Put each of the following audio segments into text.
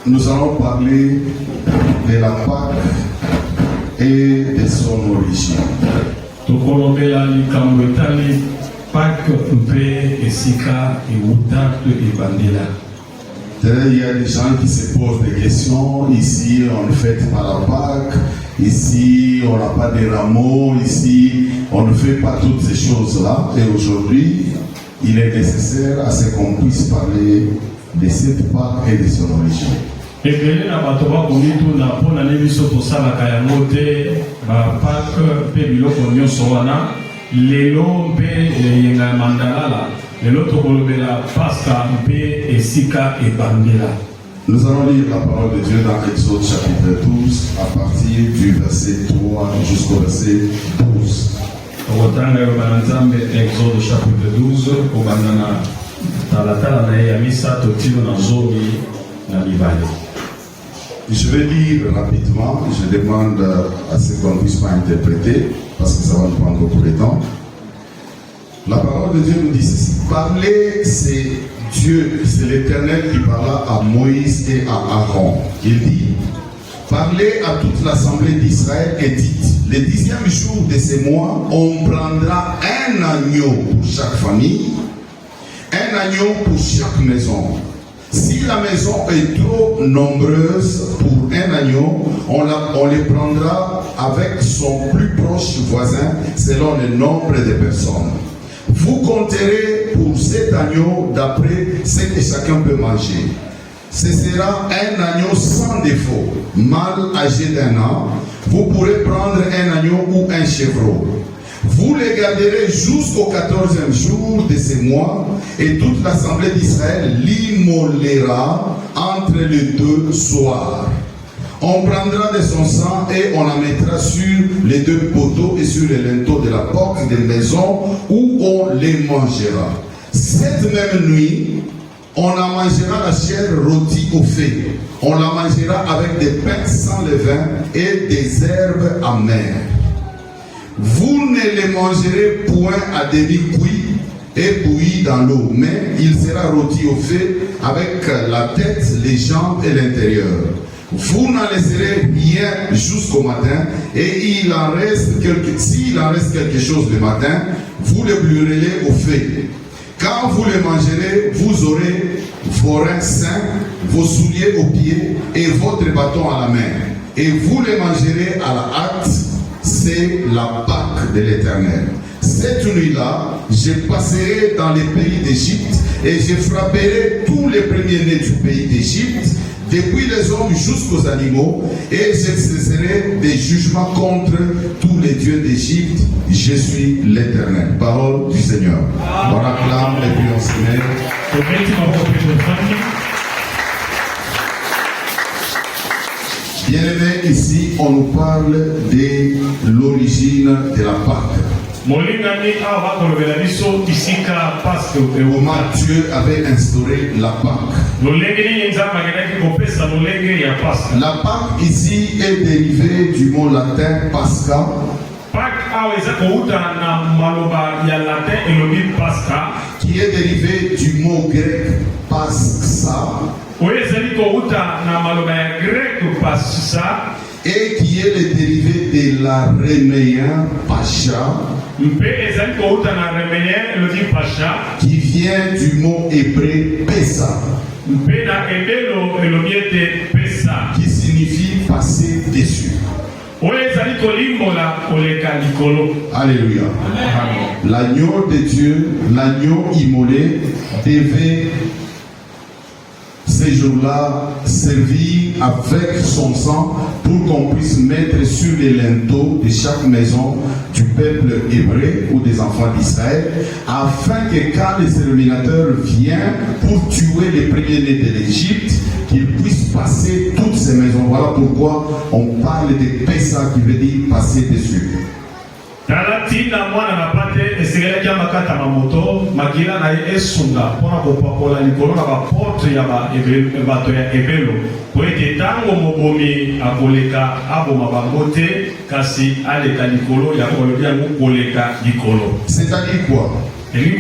nous allons parler de la Pâque et de son origine. Il y a des gens qui se posent des questions. Ici, on ne fête pas la Pâque. Ici, on n'a pas de rameaux. Ici, on ne fait pas toutes ces choses-là. Et aujourd'hui, il est nécessaire à ce qu'on puisse parler de cette Pâque et de son origine. Nous allons lire la parole de Dieu dans Exode chapitre 12 à partir du verset 3 jusqu'au verset 12. Exode chapitre 12 Je vais lire rapidement, je demande à ce qu'on ne puisse pas interpréter parce que ça va nous prendre beaucoup de temps. La parole de Dieu nous dit ceci: parler, c'est Dieu, c'est l'Éternel qui parla à Moïse et à Aaron. Il dit: parlez à toute l'assemblée d'Israël et dites: le 10e jour de ce mois, on prendra un agneau pour chaque famille, un agneau pour chaque maison. Si la maison est trop nombreuse pour un agneau, on les prendra avec son plus proche voisin selon le nombre de personnes. Vous compterez pour cet agneau d'après ce que chacun peut manger. Ce sera un agneau sans défaut, mâle âgé d'1 an. Vous pourrez prendre un agneau ou un chevreau. Vous les garderez jusqu'au 14e jour de ce mois, et toute l'assemblée d'Israël l'immolera entre les 2 soirs. On prendra de son sang et on la mettra sur les 2 poteaux et sur les linteaux de la porte des maisons où on les mangera. Cette même nuit, on en mangera la chair rôtie au feu. On la mangera avec des pains sans levain et des herbes amères. Vous ne les mangerez point à demi cuit et bouilli dans l'eau, mais il sera rôti au feu avec la tête, les jambes et l'intérieur. Vous n'en laisserez rien jusqu'au matin, et s'il en reste quelque chose le matin, vous le brûlerez au feu. Quand vous le mangerez, vous aurez vos reins sains, vos souliers aux pieds et votre bâton à la main. Et vous le mangerez à la hâte, c'est la Pâque de l'Éternel. Cette nuit-là, je passerai dans les pays d'Égypte et je frapperai tous les premiers-nés du pays d'Égypte, depuis les hommes jusqu'aux animaux, et j'exercerai des jugements contre tous les dieux d'Égypte. Je suis l'Éternel. Parole du Seigneur. On acclame et puis on se met. Bien-aimés, ici on nous parle de l'origine de la Pâque. Comment Dieu avait instauré la Pâque. La Pâque ici est dérivée du mot latin Pascha, qui est dérivé du mot grec Pascha, et qui est le dérivé de l'araméen Pacha, qui vient du mot hébreu Pessa, qui signifie passer dessus. Alléluia. L'agneau de Dieu, l'agneau immolé, devait ces jours-là servir avec son sang pour qu'on puisse mettre sur les linteaux de chaque maison du peuple hébreu ou des enfants d'Israël, afin que quand les exterminateurs viennent pour tuer les premiers-nés de l'Égypte, qu'ils puissent passer toutes ces maisons. Voilà pourquoi on parle de Pessa, qui veut dire passer dessus. Talatina mwana na pate esigala kya makata mamoto makila na esunga pona kopakola likolo na baporte ya bato ya ebelo poete tango mobomi akoleka aboma bangote kasi aleka likolo ya kolobia koleka likolo. C'est-à-dire quoi? Les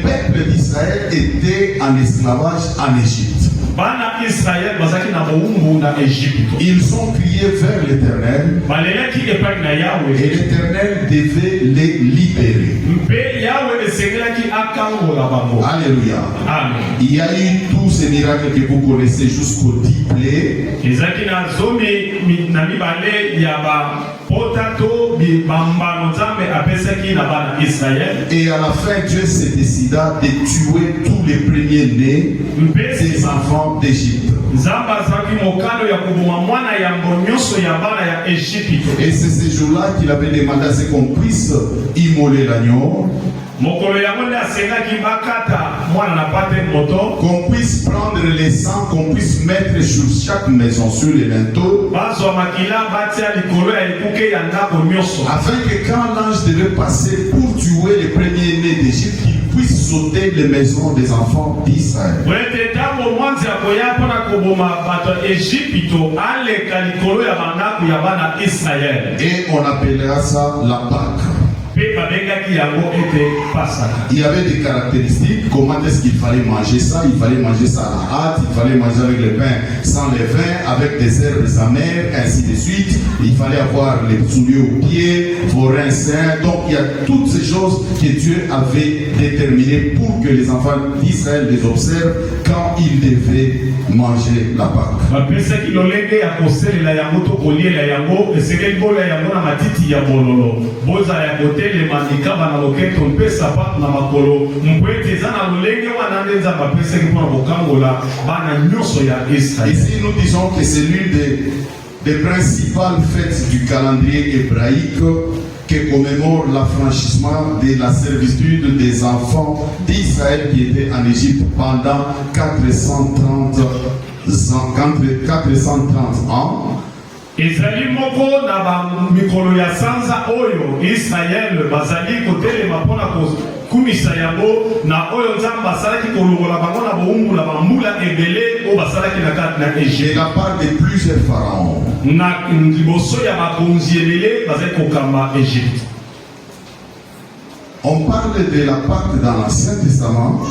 peuples d'Israël étaient en esclavage en Égypte. bana Israël bazaki na boumbu na Égypte. Ils ont crié vers l'Éternel Balelaki epai na Yahweh. et l'Éternel devait les libérer. Mpe Yahweh esengelaki akangola bango. Alléluia. Amen. Il y a eu tous ces miracles que vous connaissez jusqu'au 10 plaies. Ezaki na zomi na mibale ya ba potato bi bambano nzambe apesaki na bana Israël. Et à la fin, Dieu se décida de tuer tous les premiers-nés des enfants d'Égypte. Nzambe azalaki mokano ya koboma mwana ya mbonyoso ya bana ya Égypte. Et c'est ce jour-là qu'il avait demandé à ce qu'on puisse immoler l'agneau, Mokolo yango nde asengaki bakata mwana na pate moto. qu'on puisse prendre les sangs, qu'on puisse mettre sur chaque maison, sur les linteaux, Bazwa makila batia likolo ya ekuke ya ndako nyonso. afin que quand l'ange devait passer pour tuer les premiers-nés d'Égypte, qu'il puisse sauter les maisons des enfants d'Israël. Wete tango mwanzi akoya mpona koboma bato Égypte aleka likolo ya bandako ya bana Israël. Et on appellera ça la Pâque. Pe babengaki yango ete Pasaka. Il y avait des caractéristiques, comment est-ce qu'il fallait manger ça? Il fallait manger ça à la hâte, il fallait manger avec le pain sans levain, avec des herbes amères, ainsi de suite. Il fallait avoir les souliers aux pieds, vos reins sains. Donc il y a toutes ces choses que Dieu avait déterminées pour que les enfants d'Israël les observent quand ils devaient manger la Pâque. Bapesaki lolenge ya koselela yango to koliela yango esengeli bola yango na matiti ya bololo. Boza ya kotelema likaba na loketo mpe sapatu na makolo. Mpwete eza na lolenge wana nde Nzambe apesaki mpona kokangola bana nyonso ya Israël. Ici nous disons que c'est l'une des principales fêtes du calendrier hébraïque qui commémore l'affranchissement de la servitude des enfants d'Israël qui étaient en Égypte pendant 430 ans. Ezali moko na ba mikolo ya sanza oyo Israël bazali kotelema mpona kokumisa yango na oyo Nzambe asalaki kolongola bango na boumbu na bambula ebele oyo basalaki na kati na Et Égypte. la part de plusieurs pharaons. Na liboso ya bakonzi ebele bazali kokamba Égypte. On parle de la Pâque dans l'Ancien Testament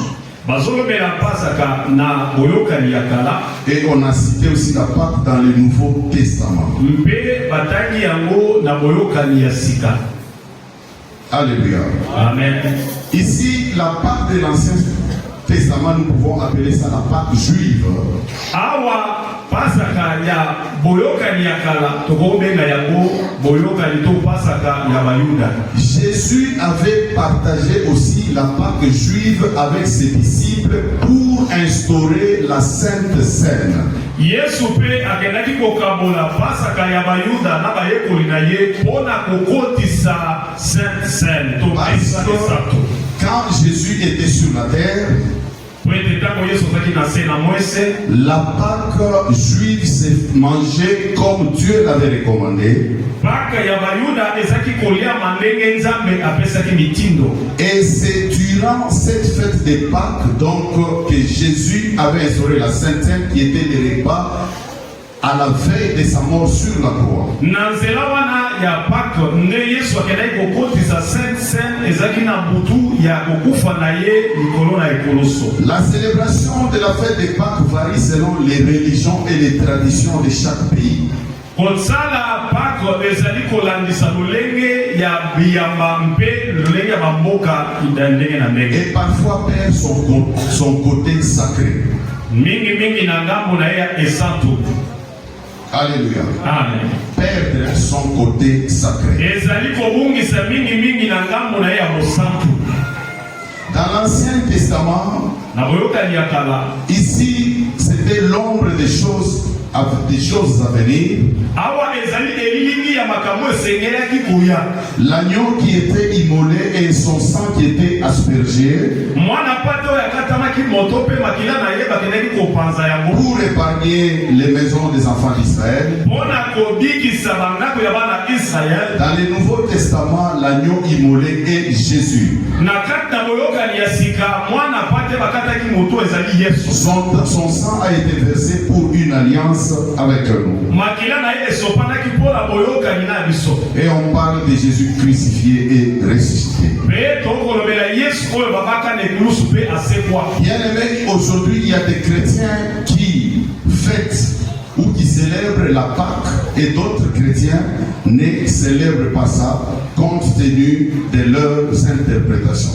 Bazolobela Pasaka na boyokani ya kala et on a cité aussi la Pâque dans le Nouveau Testament. mpe batangi yango na boyokani ya sika. Alléluia. Amen. Ici, la Pâque de l'Ancien Testament, nous pouvons appeler ça la Pâque juive. Awa Pasaka ya boyokani ya kala tokobenga yango boyokani to Pasaka ya bayuda. Jésus avait partagé aussi la Pâque juive avec ses disciples pour instaurer la Sainte Seine. Yesu pe akendaki kokabola Pasaka ya bayuda na bayekoli na ye mpona kokotisa Sainte Seine to Parce Pasaka que Sato. quand Jésus était sur la terre, la Pâque juive se mangeait comme Dieu l'avait recommandé. Et c'est durant cette fête de Pâques donc que Jésus avait instauré la Sainte Seine qui était le repas à la veille de sa mort sur la croix. La célébration de la fête de Pâques varie selon les religions et les traditions de chaque pays. Et parfois perd son côté sacré. Alléluia. Amen. Perdre son côté sacré. Dans l'Ancien Testament, ici, c'était l'ombre des choses à venir. L'agneau qui était immolé et son sang qui était aspergé pour épargner les maisons des enfants d'Israël. Dans le Nouveau Testament, l'agneau immolé est Jésus. Son sang a été versé pour une alliance avec nous. Et on parle de Jésus crucifié et ressuscité. Bien aimé, aujourd'hui il y a des chrétiens qui la Pâque et d'autres chrétiens ne célèbrent pas ça compte tenu de leurs interprétations.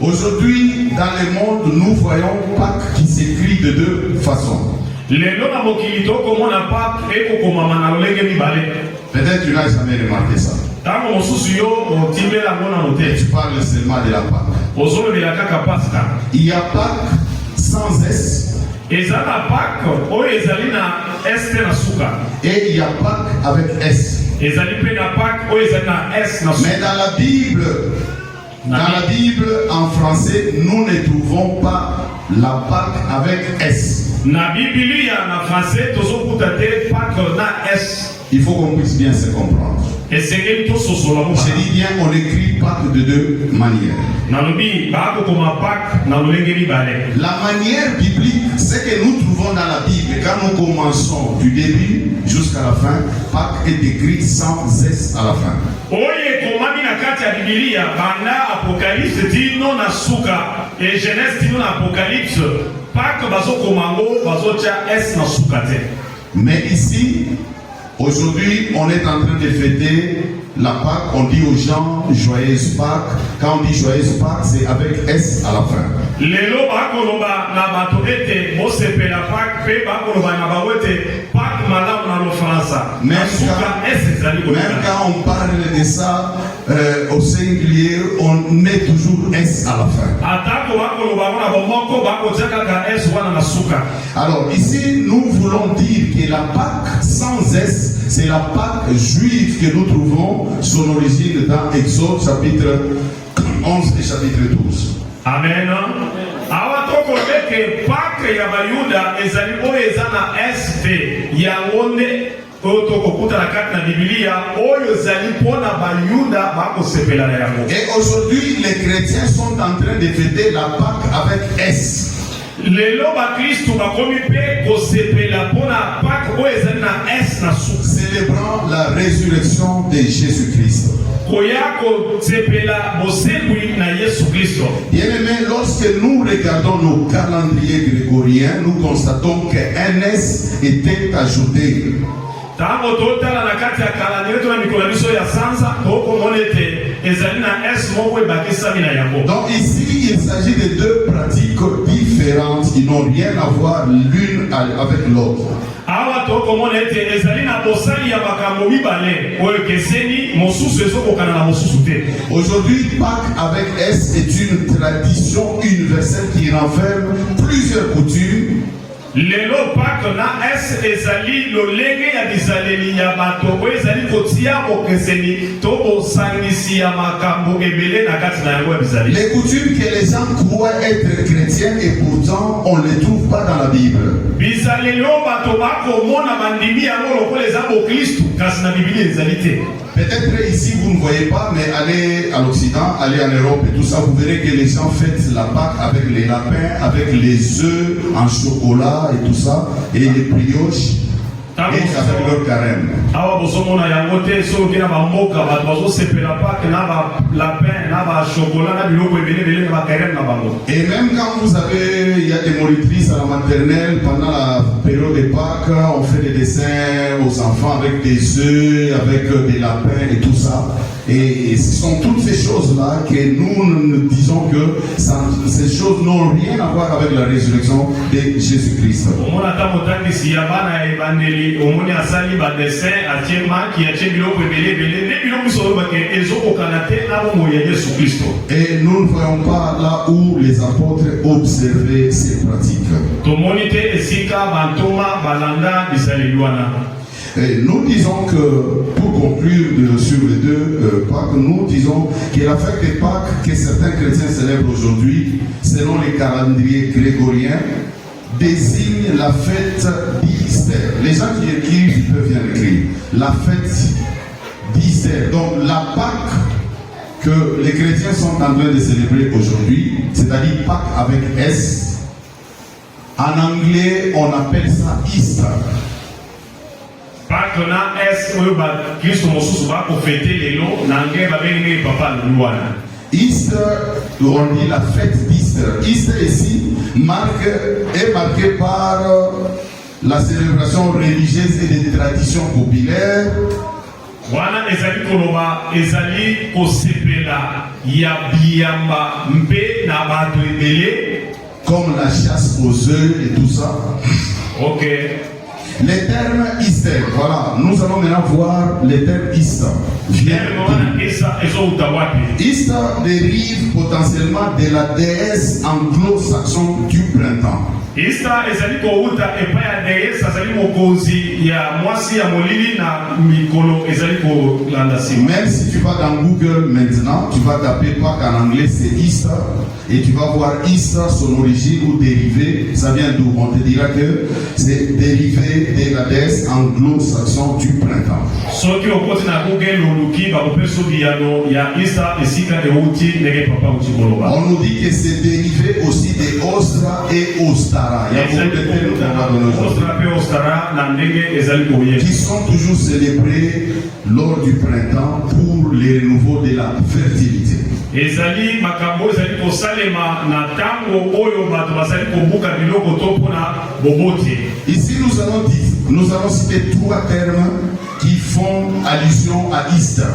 Aujourd'hui, dans le monde, nous voyons Pâques qui s'écrit de deux façons. Peut-être tu n'as jamais remarqué ça. Tu parles seulement de la Pâque. Il y a Pâques sans S. Et il y a Pâques avec S. Mais dans la Bible en français, nous ne trouvons pas la Pâque avec S. Il faut qu'on puisse bien se comprendre. Je dis bien, on écrit Pâques de deux manières. La manière biblique, c'est que nous trouvons dans la Bible, quand nous commençons du début jusqu'à la fin, Pâques est écrit sans S à la fin. Mais ici, aujourd'hui, on est en train de fêter la Pâque. On dit aux gens joyeuse Pâques. Quand on dit joyeuse Pâques, c'est avec S à la fin. Même quand on parle de ça au singulier, on met toujours S à la fin. Alors ici, nous voulons dire que la Pâque sans S, c'est la Pâque juive que nous trouvons son origine dans Exode chapitre 11 et chapitre 12. Amen. Et aujourd'hui, les chrétiens sont en train de fêter la Pâque avec S. Célébrant la résurrection de Jésus-Christ. Bien-aimés, lorsque nous regardons nos calendriers grégoriens, nous constatons qu'un S était ajouté. Donc ici, il s'agit de deux pratiques différentes qui n'ont rien à voir l'une avec l'autre. Aujourd'hui, Pâques avec S est une tradition universelle qui renferme plusieurs coutumes. Lelo Pâques na S ezali lolenge ya bizaleli ya bato ezali kotia okeseni to osangisi ya makambo ebele na kati na yango ya bizaleli. Les coutumes que les gens croient être chrétiens et pourtant on ne les trouve pas dans la Bible. Bizaleli o bato bako mona bandimi yango lokola eza bo Kristo kasi na Biblia ezali te. Peut-être ici vous ne voyez pas, mais allez à l'Occident, allez en Europe et tout ça, vous verrez que les gens fêtent la Pâque avec les lapins, avec les œufs en chocolat et tout ça, et les brioches. Et avec leur carême. Et même quand vous avez, il y a des monitrices à la maternelle, pendant la période de Pâques, on fait des dessins aux enfants avec des œufs, avec des lapins et tout ça. Et ce sont toutes ces choses-là que nous disons que ces choses n'ont rien à voir avec la résurrection de Jésus-Christ. Et nous ne voyons pas là où les apôtres observaient ces pratiques. Et nous disons que, pour conclure sur les deux Pâques, nous disons que la fête des Pâques que certains chrétiens célèbrent aujourd'hui, selon les calendriers grégoriens, désigne la fête d'Easter. Les gens qui écrivent peuvent bien écrire. La fête d'Easter. Donc la Pâque que les chrétiens sont en train de célébrer aujourd'hui, c'est-à-dire Pâques avec S, en anglais on appelle ça Easter. Pâques na S, Christ mosusu ba ko fêter lelo na ngé ba bengi papa lwana. Easter, on dit la fête d'Easter. Easter ici est marqué par la célébration religieuse et des traditions populaires. Wana ezali koloba ezali kosepela ya biyamba mpe na bato ebele comme la chasse aux œufs et tout ça. Ok. Les termes Easter, voilà, nous allons maintenant voir les termes Easter. Easter dérive potentiellement de la déesse anglo-saxonne du printemps. Easter ezali kouta epa ya déesse azali mokonzi ya mwasi ya molili na mikolo ezali kolanda sima. Même si tu vas dans Google maintenant, tu vas taper Pâques en anglais, c'est Easter, et tu vas voir Easter, son origine ou dérivé, ça vient d'où? On te dira que c'est dérivé de la déesse anglo-saxonne du printemps. Soki okoti na Google oluki ba kopeso biyano ya Easter esika euti nege papa uti koloba. On nous dit que c'est dérivé aussi de Ostra et Ostara. Il y a beaucoup de termes qui sont toujours célébrés lors du printemps pour les renouveaux de la fertilité. Ezali makambo ezali kosalema na tango oyo bato bazali kobuka biloko to pona bobote. Ici nous allons citer trois termes qui font allusion à Easter.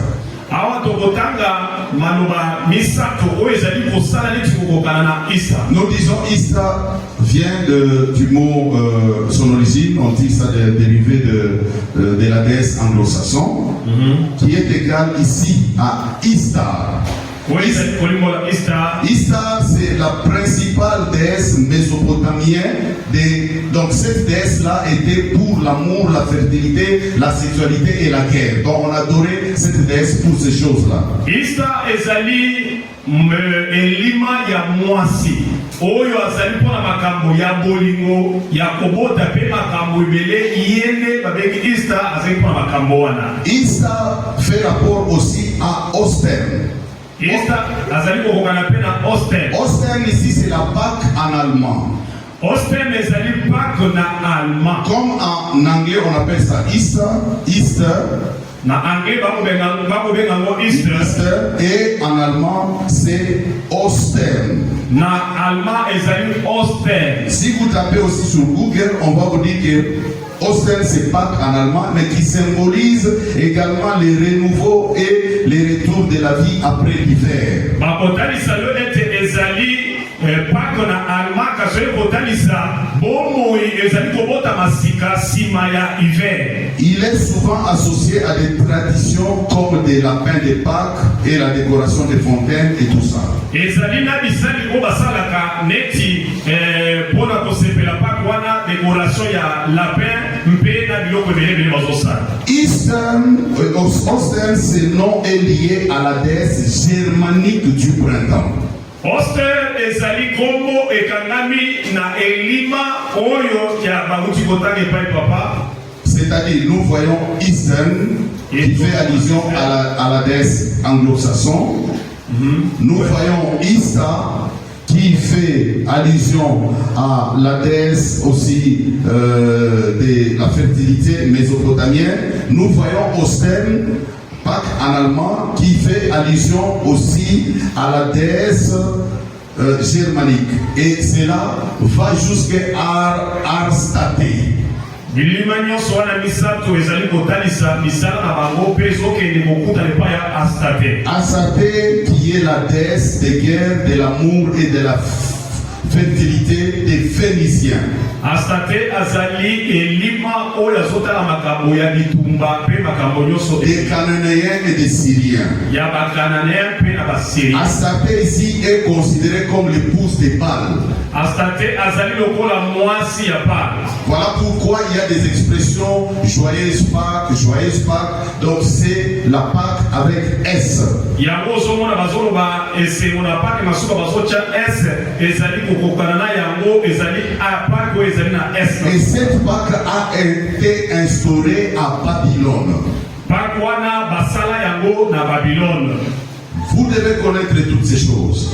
Awa tokotanga maloba misato oyo ezali kosala neti kokokana na Easter. Nous disons Easter vient du mot, son origine, on dit ça dérivé de la déesse anglo-saxonne, qui est égal ici à Istar. Istar, c'est la principale déesse mésopotamienne. Donc cette déesse-là était pour l'amour, la fertilité, la sexualité et la guerre. Donc on adorait cette déesse pour ces choses-là. Istar ezali elima ya mwasi oyo azali pona makambo ya bolingo ya kobota pe makambo ebele yene babengi Istar azali pona makambo wana. Istar fait rapport aussi à Ostern. Istar azali kokokana pe na Ostern. Ostern ici c'est la Pâque en allemand. Ostern ezali Pâque na allemand. Comme en anglais on appelle ça Easter. Na anglais bakobenga ngo Easter. Et en allemand c'est Ostern. Na allemand ezali Ostern. Si vous tapez aussi sur Google, on va vous dire que Ostern c'est Pâques en allemand, mais qui symbolise également les renouveaux et les retours de la vie après l'hiver. Bakotalisa lo ete ezali Pâques na allemand kasoye kotalisa bomoi ezali kobota masika sima ya hiver. Il est souvent associé à des traditions comme des lapins de Pâques et la décoration des fontaines et tout ça. Ezali na bisali ko basalaka neti pona kosepela Pâques wana décoration ya lapin mpe na biloko ebele bazosala. Ostern, ce nom est lié à la déesse germanique du printemps. Ostern ezali kombo ekangami na elima oyo ya bauti kotanga epai papa. C'est-à-dire, nous voyons Eastern qui fait allusion à la déesse anglo-saxonne. Nous voyons Istar qui fait allusion à la déesse aussi de la fertilité mésopotamienne. Nous voyons Ostern, Pâques en allemand, qui fait allusion aussi à la déesse germanique. Et cela va jusqu'à Arstaté. Bilima nyonso wana misato ezali kotalisa misala na bango pe ezokende kokuta epai ya Astarté. Astarté qui est la déesse des guerres, de l'amour et de la fertilité des Phéniciens. Astarté azali elima oyo azotala makambo ya bitumba pe makambo nyonso des Cananéens et des Syriens. Ya ba Cananéens pe na ba Syriens. Astarté ici est considérée comme l'épouse des Baal. Astarté azali lokola mwasi ya Baal. Voilà pourquoi il y a des expressions joyeuse Pâques, joyeuse Pâques. Donc c'est la Pâque avec S. Yango zomona bazoloba ese mona Pâque masuka bazocha S ezali kokokana na yango ezali a Pâque ezali na S. Et cette Pâque a été instaurée à Babylone. Pâque wana basala yango na Babylone. Vous devez connaître toutes ces choses.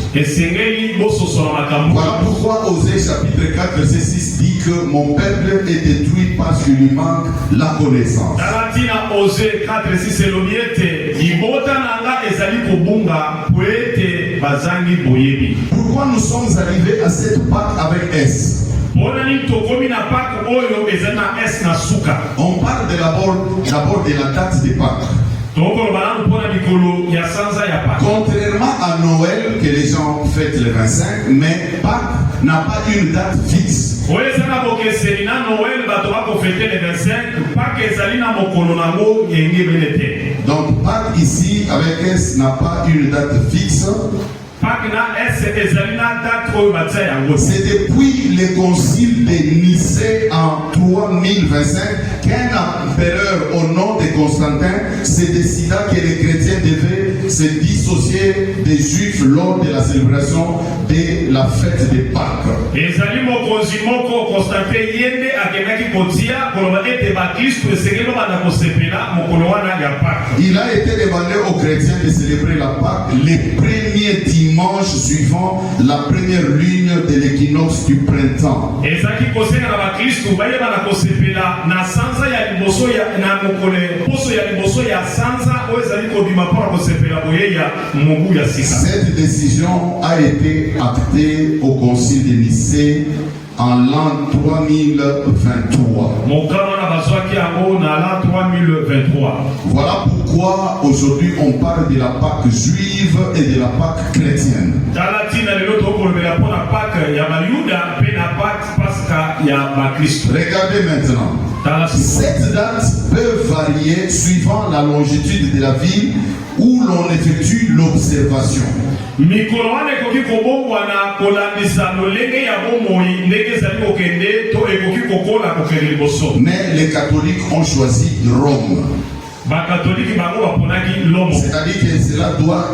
Voilà pourquoi Osée chapitre 4 verset 6 dit que mon peuple est détruit parce qu'il lui manque la connaissance. bazangi boyebi. Pourquoi nous sommes arrivés à cette Pâque avec S? On parle d'abord de la date de Pâques. Contrairement à Noël que les gens fêtent le 25, mais Pâques n'a pas une date fixe. Donc Pâques ici avec S n'a pas une date fixe. C'est depuis le concile de Nicée en 3025 qu'un empereur au nom de Constantin se décida que les chrétiens devaient se dissocier des juifs lors de la célébration de la fête de Pâques. Il a été demandé aux chrétiens de célébrer la Pâque les premiers dimanche suivant la première ligne de l'équinoxe du printemps. Cette décision a été actée au concile de Nicée en l'an 3023. Voilà pourquoi aujourd'hui on parle de la Pâque juive et de la Pâque chrétienne. Regardez maintenant. Cette date peut varier suivant la longitude de la ville où l'on effectue l'observation. Mais les catholiques ont choisi Rome. C'est-à-dire que cela doit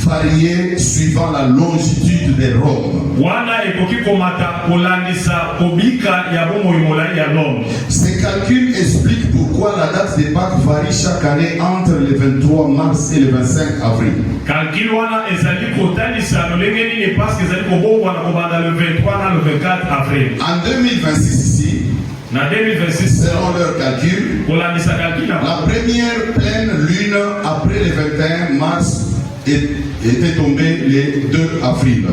varier suivant la longitude de Rome. Ces calculs expliquent pourquoi la date de Pâques varie chaque année entre le 23 mars et le 25 avril. En 2026 ici, selon leur calcul, la première pleine lune après le 21 mars était tombée le 2 avril.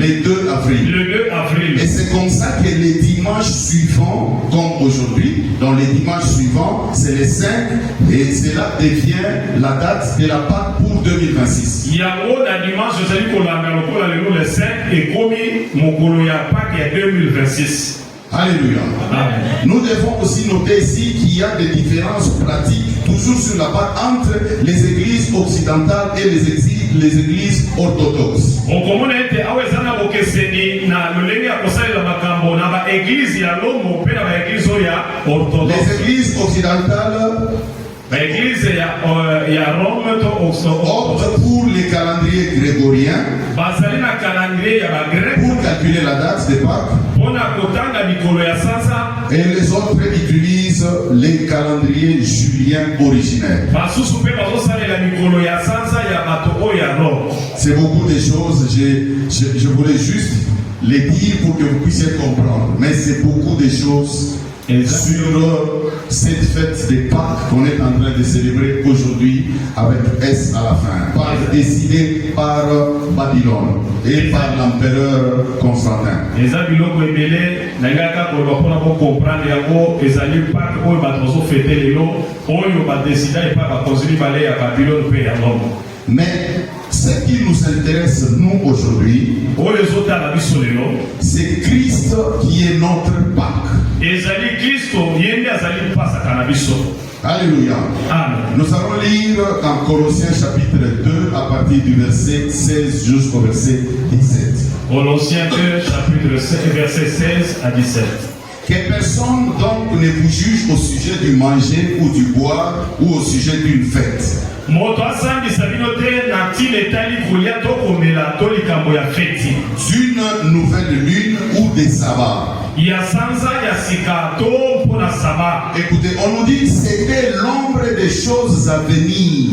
Le 2 avril. Et c'est comme ça que les dimanches suivants, comme aujourd'hui, dans les dimanches suivants, c'est les 5 et cela devient la date de la Pâque pour 2026. Alléluia. Amen. Nous devons aussi noter ici qu'il y a des différences pratiques toujours sur la Pâque entre les églises occidentales et les églises orthodoxes. Les églises occidentales optent pour les calendriers grégoriens pour calculer la date de Pâques. Et les autres utilisent les calendriers juliens originels. C'est beaucoup de choses, je voulais juste les dire pour que vous puissiez comprendre. Mais c'est beaucoup de choses sur cette fête de Pâques qu'on est en train de célébrer aujourd'hui avec S à la fin, décidé par Babylone et par l'empereur Constantin. Mais ce qui nous intéresse, nous, aujourd'hui, c'est Christ qui est notre Pâque. Alléluia. Amen. Nous allons lire dans Colossiens chapitre 2 à partir du verset 16 jusqu'au verset 17. Colossiens 2 chapitre 16 verset 16 à 17. Que personne donc ne vous juge au sujet du manger ou du boire ou au sujet d'une fête. D'une nouvelle lune ou des sabbats. Écoutez, on nous dit c'était l'ombre des choses à venir.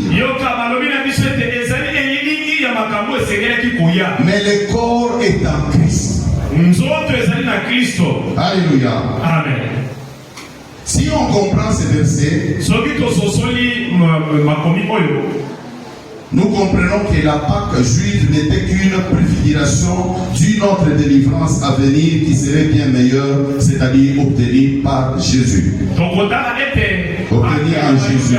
Mais le corps est en Christ. Alléluia. Amen. Si on comprend ce verset, makomi oyo. Nous comprenons que la Pâque juive n'était qu'une préfiguration d'une autre délivrance à venir qui serait bien meilleure, c'est-à-dire obtenue par Jésus. Obtenue en Jésus.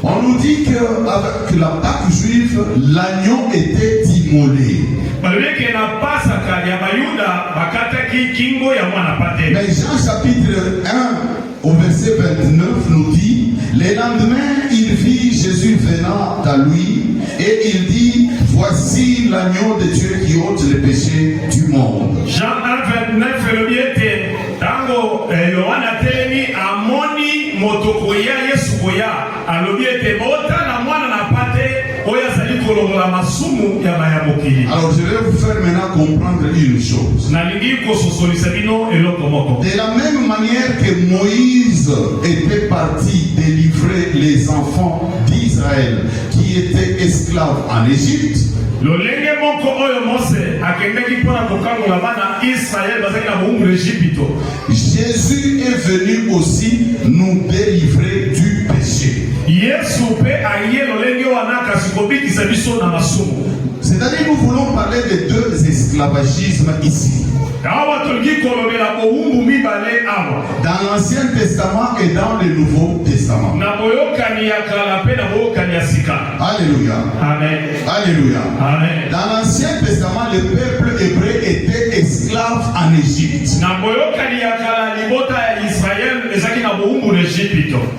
On nous dit qu'avec la Pâque juive, l'agneau était immolé. Mais Jean chapitre 1 au verset 29 nous dit: le lendemain il vit Jésus venant à lui et il dit: voici l'agneau de Dieu qui ôte les péchés du monde. Jean 1 29 tango Yohana telemi amoni motokoya Yesu koya alobiete bota na mwana na pate oya sali kolongola masumu ya bayamokili. Alors je vais vous faire maintenant comprendre une chose. Na lingi ko sosolisa bino eloko moko. De la même manière que Moïse était parti délivrer les enfants d'Israël qui étaient esclaves en Égypte, lolenge moko oyo Mose akendeki pona kokangola bana Israël bazaki na boumbu Égypto. Jésus est venu aussi nous délivrer du péché. Yesu pe aye lolenge wana kasikobikisa biso na masumu. C'est-à-dire nous voulons parler de deux esclavagismes ici. Dans l'Ancien Testament et dans le Nouveau Testament. Alléluia. Amen. Alléluia. Amen. Dans l'Ancien Testament, le peuple hébreu était esclave en Égypte.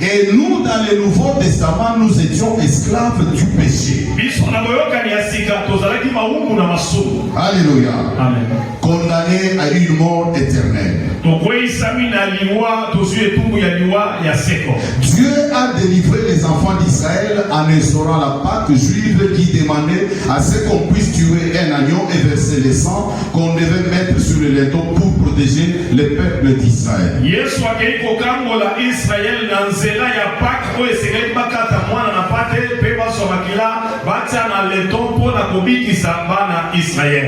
Et nous, dans le Nouveau Testament, nous étions esclaves du péché. Alléluia. Amen. Condamnés à une mort éternelle. Dieu a délivré les enfants d'Israël en instaurant la Pâque juive qui demandait à ce qu'on puisse tuer un agneau et verser le sang qu'on devait mettre sur le linteau pour protéger le peuple d'Israël.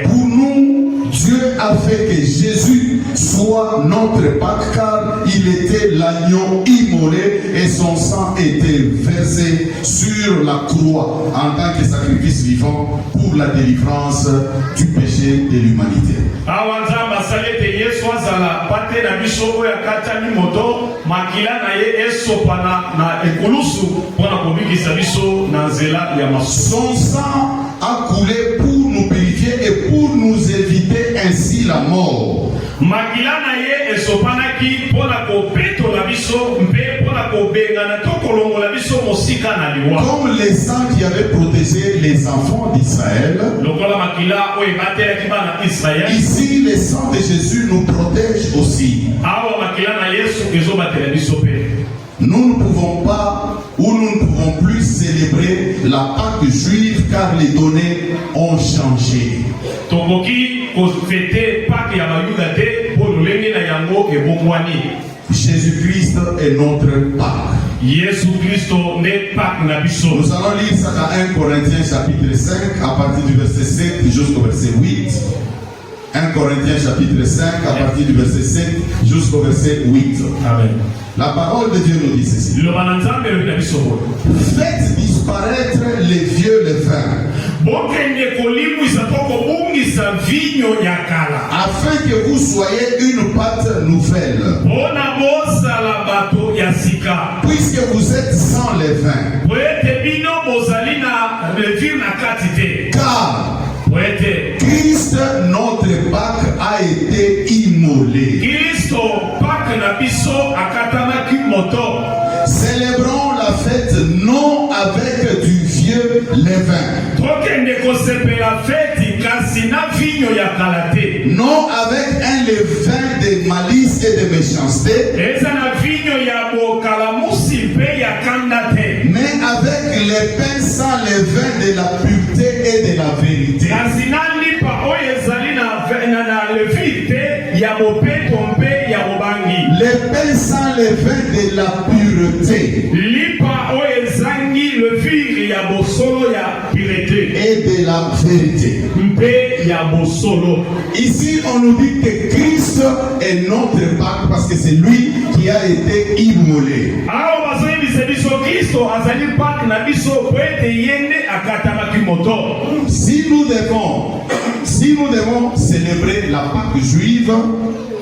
Pour nous, Dieu a fait que Jésus soit notre Pâque car il était l'agneau immolé et son sang était versé sur la croix en tant que sacrifice vivant pour la délivrance du péché de l'humanité. Son sang a coulé pour nous purifier et pour nous éviter ainsi la mort. Comme les sangs qui avaient protégé les enfants d'Israël, ici le sang de Jésus nous protège aussi. Nous ne pouvons pas ou nous ne pouvons plus célébrer la Pâque juive car les données ont changé. Jésus-Christ est notre Pâque. Nous allons lire ça dans 1 Corinthiens chapitre 5 à partir du verset 7 jusqu'au verset 8. 1 Corinthiens chapitre 5 à partir du verset 7 jusqu'au verset 8. Amen. La parole de Dieu nous dit ceci. Faites disparaître les vieux levains, afin que vous soyez une pâte nouvelle. Puisque vous êtes sans levain. Car Christ, notre Pâque, a été immolé. Célébrons la fête non avec du vieux levain, non avec un levain de malice et de méchanceté, mais avec les pains sans levain de la pureté et de la vérité. Les pains sans levain de la pureté. ya bosolo ya pureté et de la vérité. mpe ya bosolo. Ici, on nous dit que Christ est notre Pâque parce que c'est lui qui a été immolé. Awa bazoyebisa biso Kristo azali Pâque na biso po ete yende akatamaki moto. Si nous devons célébrer la Pâque juive,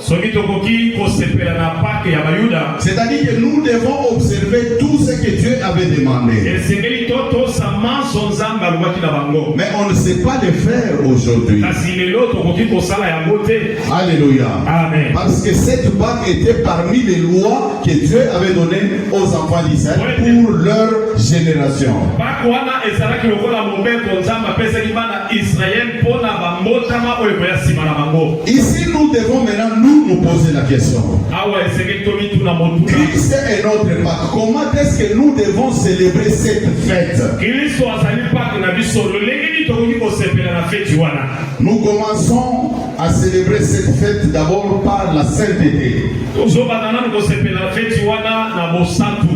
Soki tokoki kosepela na Pâque ya Bayuda, c'est-à-dire que nous devons observer tout ce que Dieu avait demandé. esengeli tosama so Nzambe alobaki na bango. Mais on ne sait pas le faire aujourd'hui. Kasi lelo tokoki kosala yango te. Alléluia. Amen. Parce que cette Pâque était parmi les lois que Dieu avait données aux enfants d'Israël pour leur génération. Pâque wana ezalaki lokola mobeko Nzambe apesaki bana Israël mpona bambotama oyo ekoya nsima na bango. Ici, nous devons maintenant nous poser la question. Awa esengeli tomituna motuna. Christ est notre Pâque. Comment est-ce que nous devons célébrer cette fête? Kristo azali Pâque na biso lolenge nini tokoki kosepela na feti wana. Nous commençons à célébrer cette fête d'abord par la sainteté. Tozobanda nanu kosepela na feti wana na bosantu.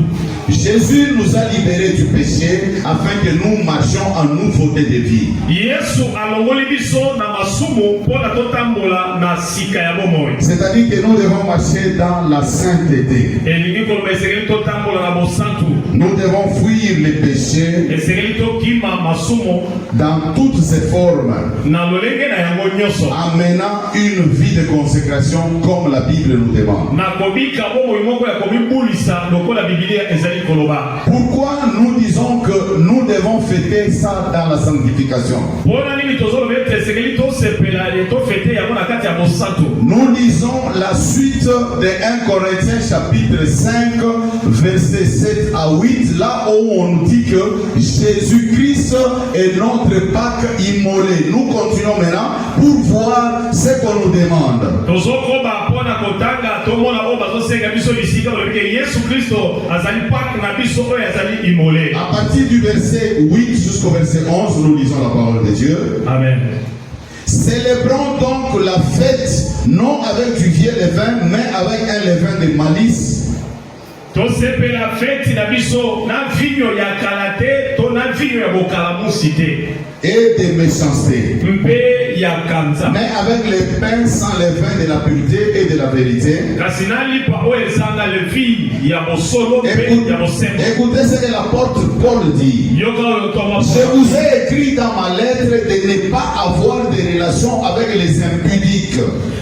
Jésus nous a libérés du péché afin que nous marchions en nouveauté de vie. Yesu alongoli biso na masumu mpona totambola na sika ya bomoi. C'est-à-dire que nous devons marcher dans la sainteté. Elingi koloba esengeli totambola na bosantu. Nous devons fuir les péchés Esengeli tokima masumu dans toutes ses formes, na lolenge na yango nyonso. amenant une vie de consécration comme la Bible nous demande. Na kobika bomoi moko ya kobibulisa lokola Biblia ezali koloba. Pourquoi nous disons que nous devons fêter ça dans la sanctification? Mpona nini tozoloba ete esengeli tosepela tofete yango na kati ya bosantu? Nous lisons la suite de 1 Corinthiens chapitre 5 verset 7 à 8, là où on nous dit que Jésus-Christ est notre Pâque immolé. Nous continuons maintenant pour voir ce qu'on nous demande. Tozokoba mpona kotanga tomona oyo bazosenga biso bisika olobike Yesu Kristo azali Pâque na biso oyo azali immolé. À partir du verset 8 jusqu'au verset 11, nous lisons la parole de Dieu. Amen. Célébrons donc la fête non avec du vieux levain, mais avec un levain de malice. Tosepela feti na biso na vinyo ya kala te to na vinyo ya bokalamusi te Et de méchanceté, mpe ya kanza, mais avec le pain sans levain de la pureté et de la vérité. kasi nalipa oyo ezanga levi ya bosolo mpe ya bosembo. Écoutez ce que l'apôtre Paul dit. Yoka oyo toma Je vous ai écrit dans ma lettre de ne pas avoir de relations avec les impudiques.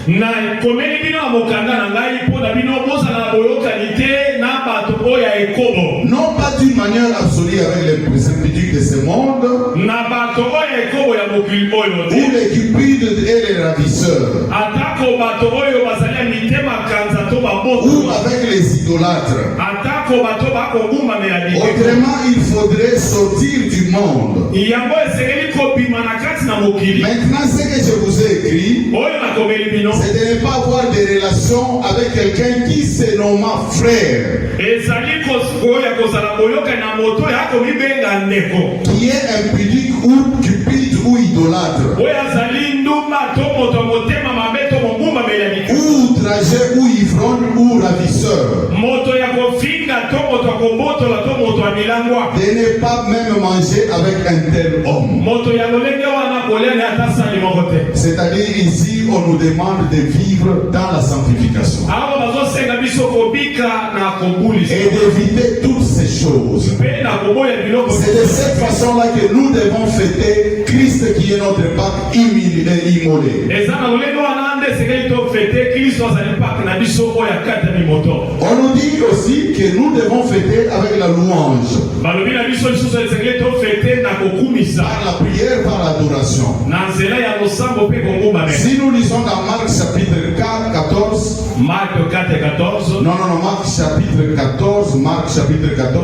na komeli bino ya mokanda na ngai mpo na bino bozala na boyokani te na bato oyo ya ekobo, Non pas d'une manière absolue avec les impudiques de ce monde, na bato oyo ya ekobo ya mokili oyo ou te, les cupides et les ravisseurs, atako bato oyo bazali ya mitema kanza to ou baboto, avec les idolâtres. atako bato bakogumbamela bikeko. Autrement, il faudrait sortir du monde. yango esengeli kobima na kati na mokili Maintenant, ce que je vous ai écrit, oyo nakomeli bino c'est de ne pas avoir de relations avec quelqu'un qui se nomme frère, ezali koya kozala boyoka na moto ya komibenga ndeko, qui est impudique ou cupide ou idolâtre, oyo azali ndumba to moto ya motema mabe to mogumbamela bikeko, ou outragé ou ivrogne ou ravisseur, moto ya kofinga to moto ya kobotola to moto ya milangwa, de ne pas même manger avec un tel homme. moto ya lolenge wana kolia na ata sali moko te. C'est-à-dire ici, on nous demande de vivre dans la sanctification awa bazosenga biso kobika na kobulisa et d'éviter toutes ces choses. mpe na koboya biloko. C'est de cette façon-là que nous devons fêter Christ qui est notre Pâque immolé. eza na lolenge wana nde esengeli tofete Kristo azali Pâque na biso oyo akatami moto. On nous dit aussi que nous devons fêter avec la louange, balobi na biso lisusu esengeli tofete na kokumisa par la prière, par l'adoration. na nzela ya losambo mpe kongumbamela. Si nous lisons dans Marc chapitre 4, 14, Marc 4:14, non, Marc chapitre 14,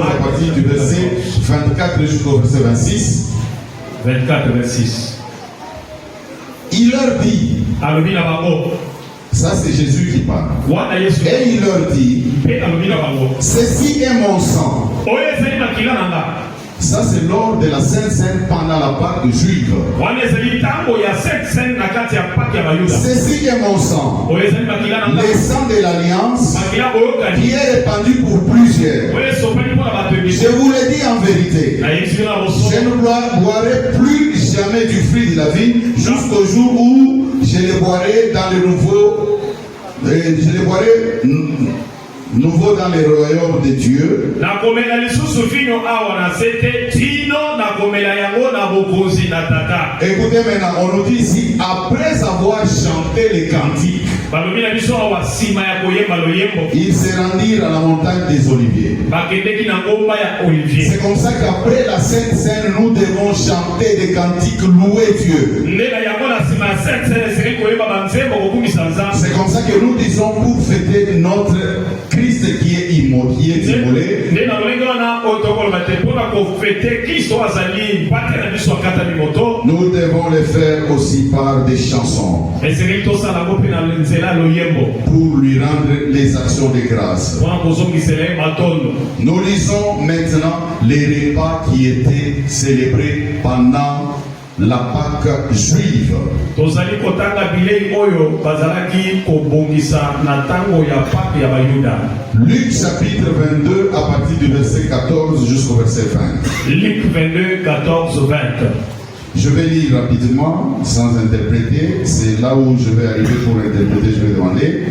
à partir du verset 24 jusqu'au verset 26, 24, 26. il leur dit, alobi na bango, ça c'est Jésus qui parle, wana Yesu et il leur dit, mpe alobi na bango, ceci est mon sang, oyo ezali makila na nga Ça c'est lors de la Sainte Seine pendant la Pâque juive. Ceci est mon sang, le sang de l'Alliance qui est répandu pour plusieurs. Je vous le dis en vérité, je ne boirai plus jamais du fruit de la vigne jusqu'au jour où je le boirai dans le nouveau dans le royaume de Dieu. Écoutez maintenant, on nous dit ici, après avoir chanté les cantiques, ils se rendirent à la montagne des Oliviers. C'est comme ça qu'après la Sainte Seine, nous devons chanter des cantiques, louer Dieu. C'est comme ça que nous disons pour fêter notre Christ qui est immolé. Nous devons le faire aussi par des chansons pour lui rendre les actions de grâce. Nous lisons maintenant les repas qui étaient célébrés pendant la Pâque juive. Luc chapitre 22 à partir du verset 14 jusqu'au verset 20. Luc 22, 14, 20. Je vais lire rapidement sans interpréter. C'est là où je vais arriver pour interpréter, je vais demander.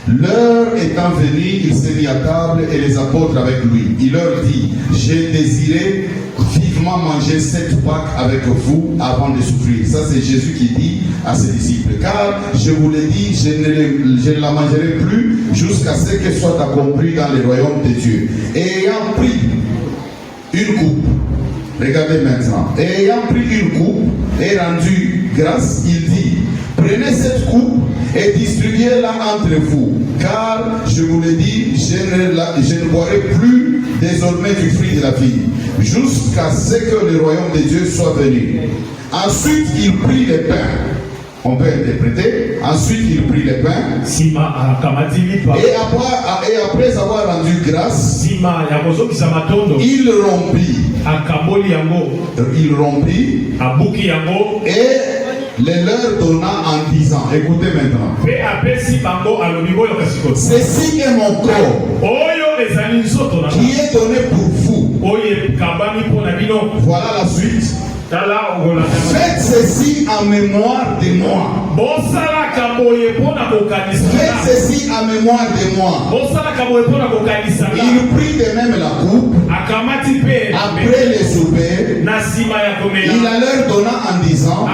L'heure étant venue, il s'est mis à table et les apôtres avec lui. Il leur dit, j'ai désiré vivement manger cette Pâque avec vous avant de souffrir. Ça c'est Jésus qui dit à ses disciples. Car je vous l'ai dit, je ne la mangerai plus jusqu'à ce qu'elle soit accomplie dans le royaume de Dieu. Et ayant pris une coupe, regardez maintenant, et ayant pris une coupe et rendu grâce, il dit, prenez cette coupe et distribuez-la entre vous, car je vous l'ai dit, je ne boirai plus désormais du fruit de la vigne, jusqu'à ce que le royaume de Dieu soit venu. Ensuite, il prit le pain. On peut interpréter. Ensuite, il prit le pain. Et après avoir rendu grâce, il rompit. Et les leur donna en disant, écoutez maintenant, ceci est mon corps qui est donné pour vous. Voilà la suite. Faites ceci en mémoire de moi. Faites ceci en mémoire de moi. Il prit de même la coupe. Après le souper, il la leur donna en disant,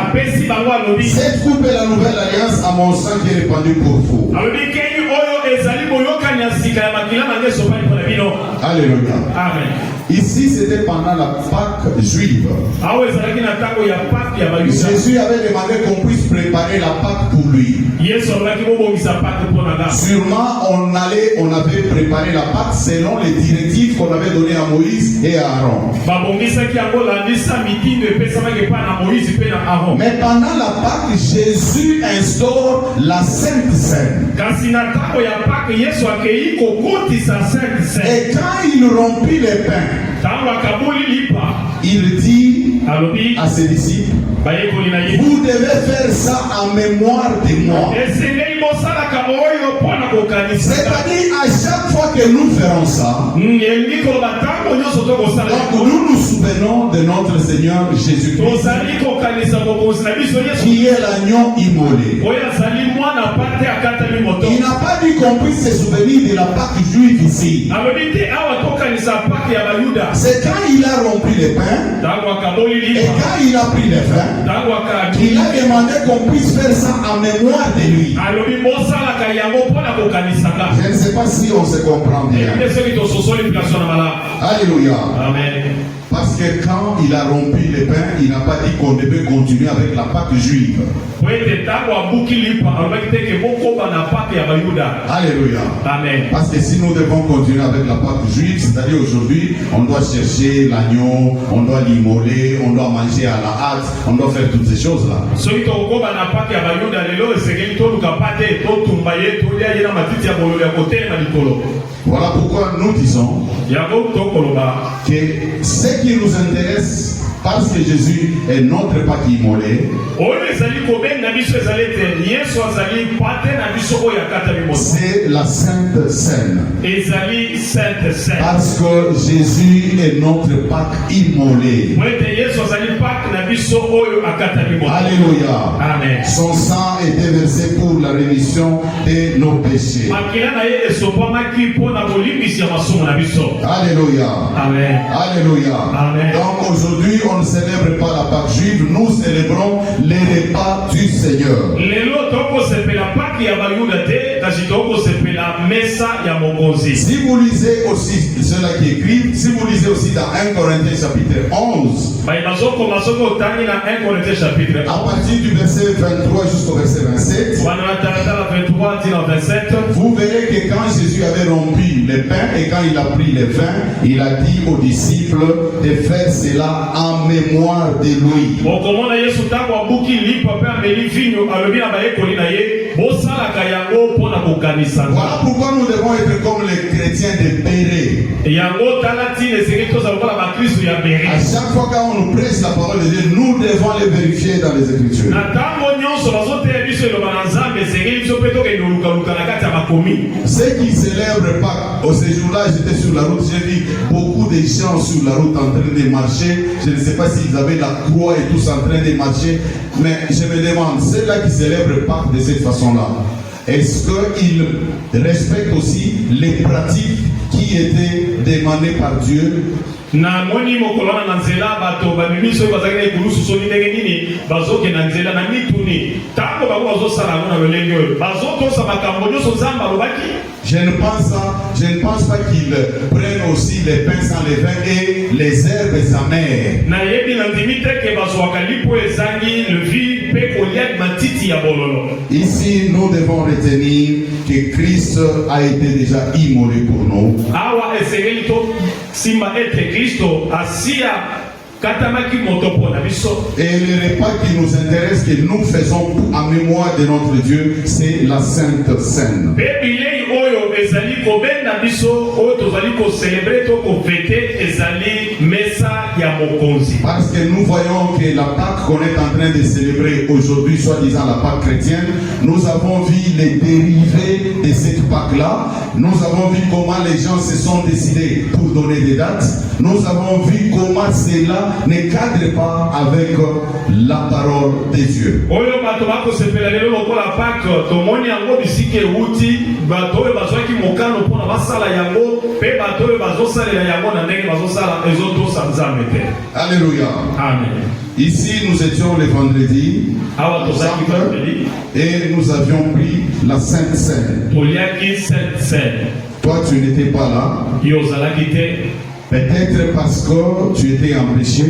cette coupe est la nouvelle alliance à mon sang qui est répandu pour vous. Alléluia. Amen. Ici, c'était pendant la Pâque juive. Jésus avait demandé qu'on puisse préparer la Pâque pour lui. Sûrement, on avait préparé la Pâque selon les directives qu'on avait données à Moïse et à Aaron. Mais pendant la Pâque, Jésus instaure la Sainte Seine. Et quand il rompit les pains, il dit à ses disciples, vous devez faire ça en mémoire de moi. C'est-à-dire à chaque fois que nous ferons ça, donc nous nous souvenons de notre Seigneur Jésus-Christ qui est l'agneau immolé. Il n'a pas dit qu'on puisse se souvenir de la Pâque juive ici. C'est quand il a rompu les pains et quand il a pris les vins, il a demandé qu'on puisse faire ça en mémoire de lui. Je ne sais pas si on se comprend bien. Alléluia. Amen. Parce que quand il a rompu les pains, il n'a pas dit qu'on devait continuer avec la Pâque juive. Alléluia. Amen. Parce que si nous devons continuer avec la Pâque juive, c'est-à-dire aujourd'hui, on doit chercher l'agneau, on doit l'immoler, on doit manger à la hâte, on doit faire toutes ces choses-là. Voilà pourquoi nous disons que ce qui nous intéresse, parce que Jésus est notre Pâque immolé, c'est la Sainte Seine. Parce que Jésus est notre Pâque immolé. Alléluia. Amen. Son sang était versé pour la rémission de nos péchés. Alléluia. Amen. Alléluia. Amen. Donc aujourd'hui, on ne célèbre pas la Pâque juive, nous célébrons les repas du Seigneur. Si vous lisez aussi cela qui écrit, si vous lisez aussi dans 1 Corinthiens chapitre 11, à partir du verset 23 jusqu'au verset 27, vous verrez que quand Jésus avait rompu les pains et quand il a pris les vins, il a dit aux disciples de faire cela en mémoire de lui. Voilà pourquoi nous devons être comme les chrétiens de Béret. À chaque fois qu'on nous prêche la parole de Dieu, nous devons les vérifier dans les Écritures. Ceux qui célèbrent pas, au séjour-là, j'étais sur la route, j'ai vu beaucoup de gens sur la route en train de marcher. Je ne sais pas s'ils avaient la croix et tous en train de marcher, mais je me demande, ceux-là qui célèbrent pas de cette façon-là, est-ce qu'ils respectent aussi les pratiques qui étaient demandées par Dieu? Na moni mokolona na nzela bato bamimiso bazakene kulusu soni ndenge nini bazoke na nzela na mituni tango bango bazosala ngo na lolenge bazotosa makambo nyonso nzamba lobaki. Je ne pense pas qu'ils prennent aussi les pains sans levain et les herbes amères. Na yebi na ndimite ke bazwaka lipo ezangi levi pe kolia matiti ya bololo. Ici nous devons retenir que Christ a été déjà immolé pour nous. Awa esengeli to simba ete Kristo asia katamaki motopo na biso. Et le repas qui nous intéresse, que nous faisons en mémoire de notre Dieu, c'est la Sainte Seine. Bibilei oyo ezali kobenda biso oyo tozali ko célébrer to ko fêter ezali mesa ya mokonzi. Parce que nous voyons que la Pâque qu'on est en train de célébrer aujourd'hui, soi-disant la Pâque chrétienne, nous avons vu les dérivés de cette Pâque-là. Nous avons vu comment les gens se sont décidés pour donner des dates. Nous avons vu comment cela ne cadre pas avec la parole de Dieu. Oyo bato bako sepela lelo lokola Pâque tomoni yango bisike uti bato oyo bazwaki mokano mpona basala yango pe bato oyo bazosalela yango na ndenge bazosala ezotosa nzambe te. Alléluia. Amen. Ici nous étions le vendredi et nous avions pris la Sainte Seine. Toi tu n'étais pas là. Peut-être parce que tu étais empêché.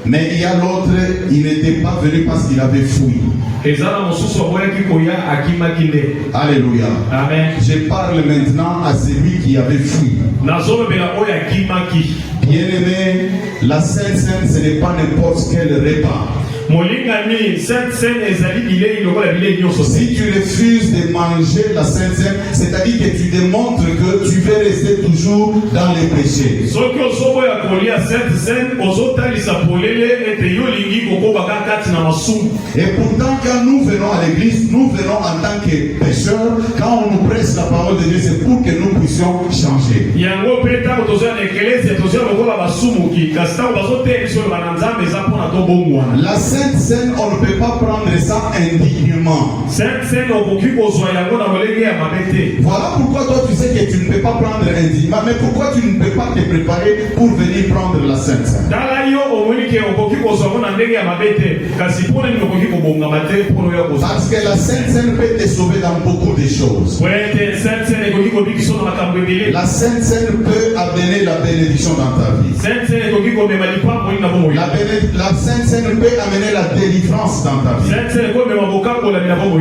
Mais il y a l'autre, il n'était pas venu parce qu'il avait fui. Alléluia. Amen. Je parle maintenant à celui qui avait fui. Bien-aimé, la Sainte Seine, ce n'est pas n'importe quel repas. Si tu refuses de manger la Sainte Seine, c'est-à-dire que tu démontres que tu veux rester toujours dans les péchés. Et pourtant, quand nous venons à l'église, nous venons en tant que pécheurs. Quand on nous presse la parole de Dieu, c'est pour que nous puissions changer. La Sainte Seine, on ne peut pas prendre ça indignement. Voilà pourquoi toi tu sais que tu ne peux pas prendre indignement. Mais pourquoi tu ne peux pas te préparer pour venir prendre la Sainte Seine? Parce que la Sainte Seine peut te sauver dans beaucoup de choses. La Sainte Seine peut amener la bénédiction dans ta vie. La Sainte Seine peut amener amener la délivrance dans ta vie.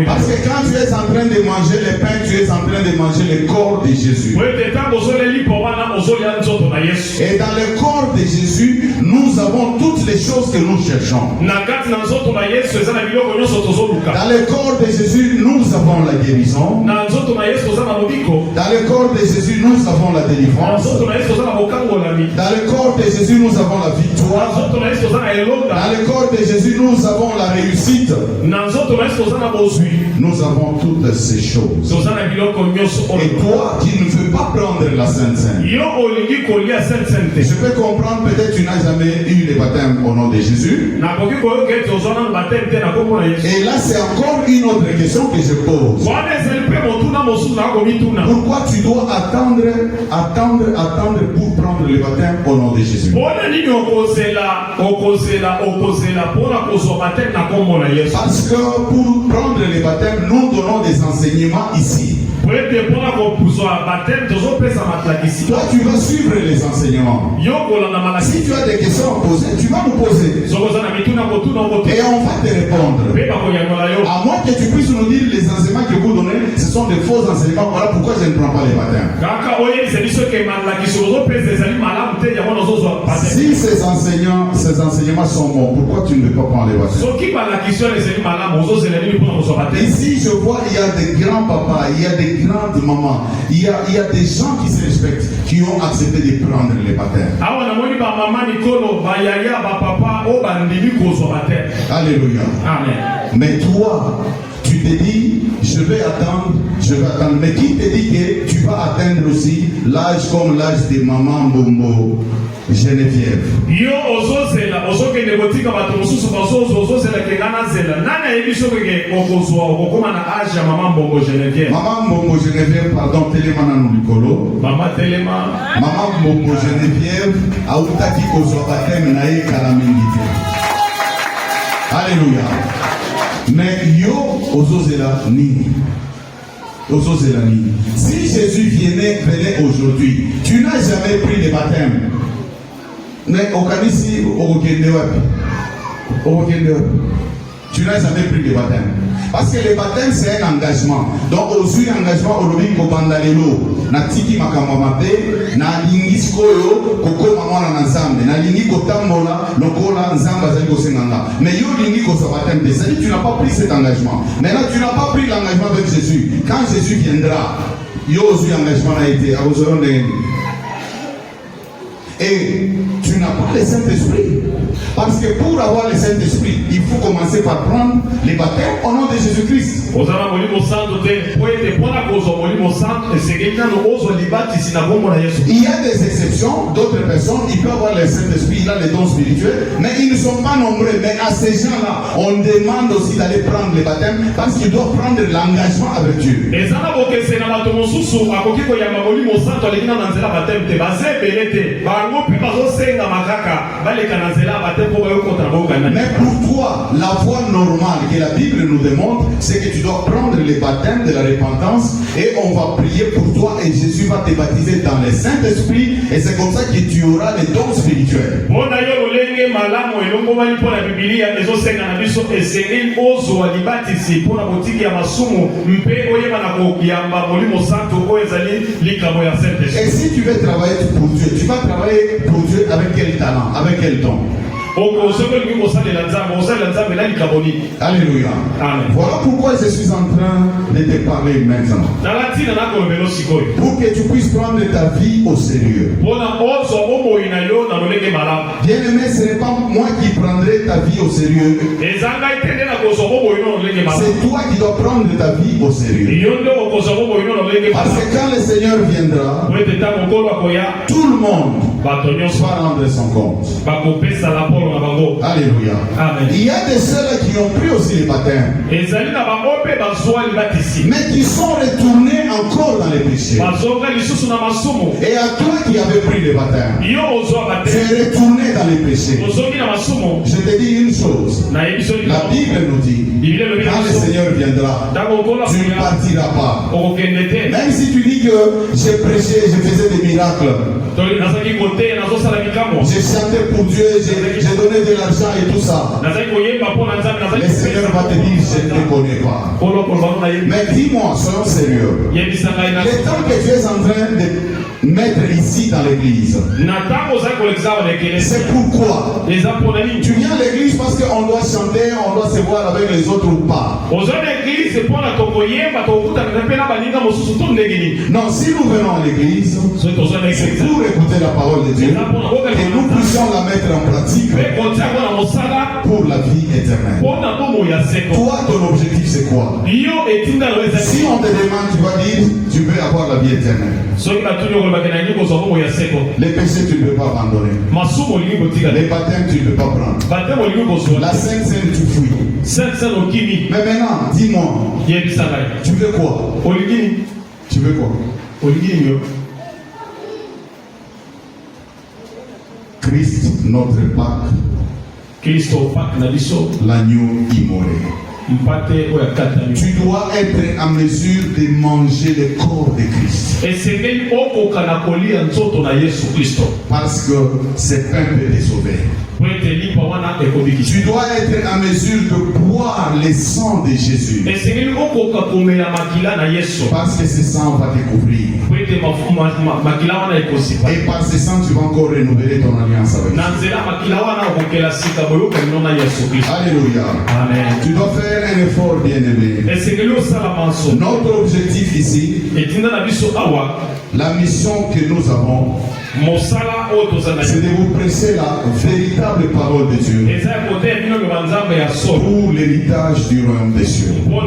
Parce que quand tu es en train de manger le pain, tu es en train de manger le corps de Jésus. Et dans le corps de Jésus, nous avons toutes les choses que nous cherchons. Dans le corps de Jésus, nous avons la guérison. Dans le corps de Jésus, nous avons la délivrance. Dans le corps de Jésus, nous avons la victoire. Dans le corps de Jésus, nous avons la réussite. Nous avons toutes ces choses. Et toi qui ne veux pas prendre la Sainte Seine, je peux comprendre, peut-être tu n'as jamais eu le baptême au nom de Jésus. Et là, c'est encore une autre question que je pose. Pourquoi tu dois attendre pour prendre le baptême au nom de Jésus? Parce que pour prendre le baptême, nous donnons des enseignements ici. Toi, tu vas suivre les enseignements. Si tu as des questions à poser, tu vas nous poser. Et on va te répondre. À moins que tu puisses nous dire les enseignements que vous donnez, ce sont des faux enseignements. Voilà pourquoi je ne prends pas les baptêmes. Si ces enseignements sont bons, pourquoi tu ne veux pas prendre les baptêmes? Ici, je vois, il y a des grands papas, il y a des grandes mamans, il y a des gens qui se respectent, qui ont accepté de prendre les baptêmes. Alléluia. Amen. Mais toi, tu te dis, je vais attendre. Mais qui te dit que tu vas atteindre aussi l'âge comme l'âge de maman Bombo Geneviève? Maman Bombo Geneviève, pardon, Télémana Nulikolo. Maman Bombo Geneviève, Aoutaki Kozwa Batem Nae Kalamingite. Alléluia. Mais yo, Ozozela Nini. Si Jésus venait aujourd'hui, tu n'as jamais pris le baptême. Mais au Kanisi, tu n'as jamais pris le baptême. Parce que le baptême, c'est un engagement. Donc, aussi, engagement, au lobby, au bandalelo, na tiki makamamate, na lingiskoyo, koko mamona na nzambe, na lingi kotambola, lokola nzamba zali kosenganga. Mais yo lingi kosa baptême, c'est-à-dire tu n'as pas pris cet engagement. Maintenant, tu n'as pas pris l'engagement avec Jésus. Quand Jésus viendra, yo aussi engagement a été, à vos oreilles. Et tu n'as pas le Saint-Esprit. Parce que pour avoir le Saint-Esprit, il faut commencer par prendre les baptêmes au nom de Jésus-Christ. Il y a des exceptions, d'autres personnes, ils peuvent avoir le Saint-Esprit, il a les dons spirituels, mais ils ne sont pas nombreux. Mais à ces gens-là, on demande aussi d'aller prendre les baptêmes parce qu'ils doivent prendre l'engagement avec Dieu. Mais pour toi, la voie normale que la Bible nous demande, c'est que tu dois prendre les baptêmes de la repentance et on va prier pour toi et Jésus va te baptiser dans le Saint-Esprit et c'est comme ça que tu auras les dons spirituels. Et si tu veux travailler pour Dieu, tu vas travailler pour Dieu avec quel talent, avec quel don? Alléluia. Amen. Voilà pourquoi je suis en train de te parler maintenant. Pour que tu puisses prendre ta vie au sérieux. Bien-aimé, ce n'est pas moi qui prendrai ta vie au sérieux. C'est toi qui dois prendre ta vie au sérieux. Parce que quand le Seigneur viendra, tout le monde va rendre son compte. Alléluia. Amen. Il y a des ceux qui ont pris aussi le baptême, mais qui sont retournés encore dans les péchés. Et à toi qui avais pris le baptême, tu es retourné dans les péchés. Je te dis une chose, la Bible nous dit, quand le Seigneur viendra, tu ne partiras pas. Même si tu dis que j'ai prêché, je faisais des miracles, J'ai chanté pour Dieu, j'ai donné de l'argent et tout ça. Le Seigneur va te dire, je ne te connais pas. Mais dis-moi, soyons sérieux. Le temps que tu es en train de mettre ici dans l'église, c'est pourquoi tu viens à l'église parce qu'on doit chanter, on doit se voir avec les autres ou pas. Non, si nous venons à l'église, c'est pour écouter la parole de Dieu et nous puissions la mettre en pratique pour la vie éternelle. Toi, ton objectif c'est quoi? Si on te demande, tu vas dire, tu veux avoir la vie éternelle. Les péchés, tu ne peux pas abandonner. Les baptêmes, tu ne peux pas prendre. La Sainte Seine, tu fuis. Mais maintenant, dis-moi, tu veux quoi? Tu veux quoi? Christ, notre Pâque, l'agneau immolé. Tu dois être en mesure de manger le corps de Christ. Parce que ce pain peut te sauver. Tu dois être en mesure de boire le sang de Jésus. Parce que ce sang va te couvrir. Et par ce sang, tu vas encore renouveler ton alliance avec Jésus. Alléluia. Amen. Tu dois faire un effort, bien-aimé. Notre objectif ici, la mission que nous avons, c'est de vous prêcher la véritable parole de Dieu pour l'héritage du royaume des cieux. Nous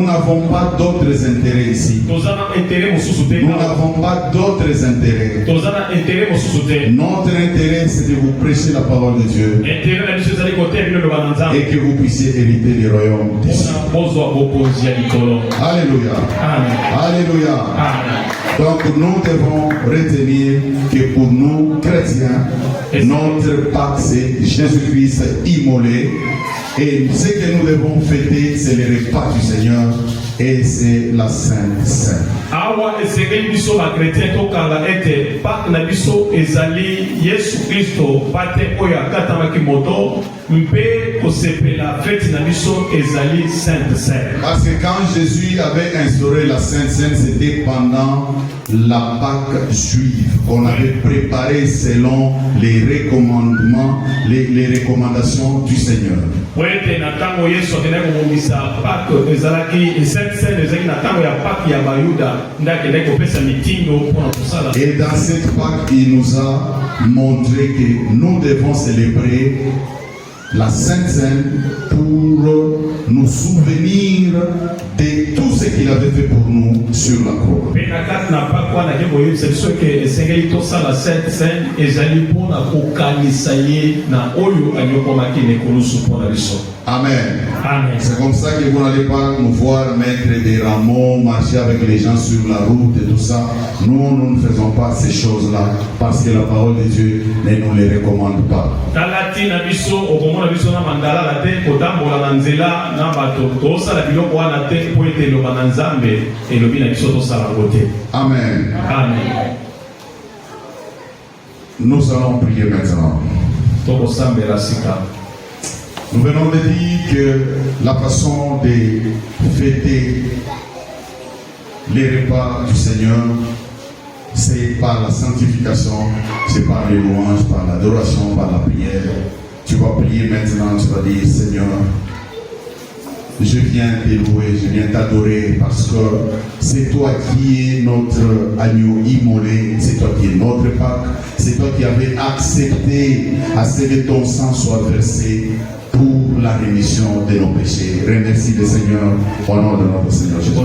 n'avons pas d'autres intérêts ici. Nous n'avons pas d'autres intérêts. Notre intérêt, c'est de vous prêcher la parole de Dieu et que vous puissiez hériter du royaume des cieux. Alléluia. Alléluia. Donc nous devons retenir que pour nous, chrétiens, notre Pâque, c'est Jésus-Christ immolé. Et ce que nous devons fêter, c'est le repas du Seigneur et c'est la Sainte Seine. Parce que quand Jésus avait instauré la Sainte Seine, c'était pendant la Pâque juive qu'on avait préparé selon les recommandements, les recommandations du Seigneur. Et dans cette Pâque, il nous a montré que nous devons célébrer la Sainte Seine pour nous souvenir de tout ce qu'il avait fait pour nous sur la croix. Amen. Amen. C'est comme ça que vous n'allez pas nous voir mettre des rameaux, marcher avec les gens sur la route et tout ça. Nous ne faisons pas ces choses-là parce que la parole de Dieu ne nous les recommande pas. Amen. Amen. Nous allons prier maintenant. Nous venons de dire que la façon de fêter les repas du Seigneur, c'est par la sanctification, c'est par les louanges, par l'adoration, par la prière. Tu vas prier maintenant, tu vas dire, Seigneur, je viens te louer, je viens t'adorer parce que c'est toi qui es notre agneau immolé, c'est toi qui es notre Pâque, c'est toi qui avais accepté à ce que ton sang soit versé pour la rémission de nos péchés. Remercie le Seigneur au nom de notre Seigneur Jésus.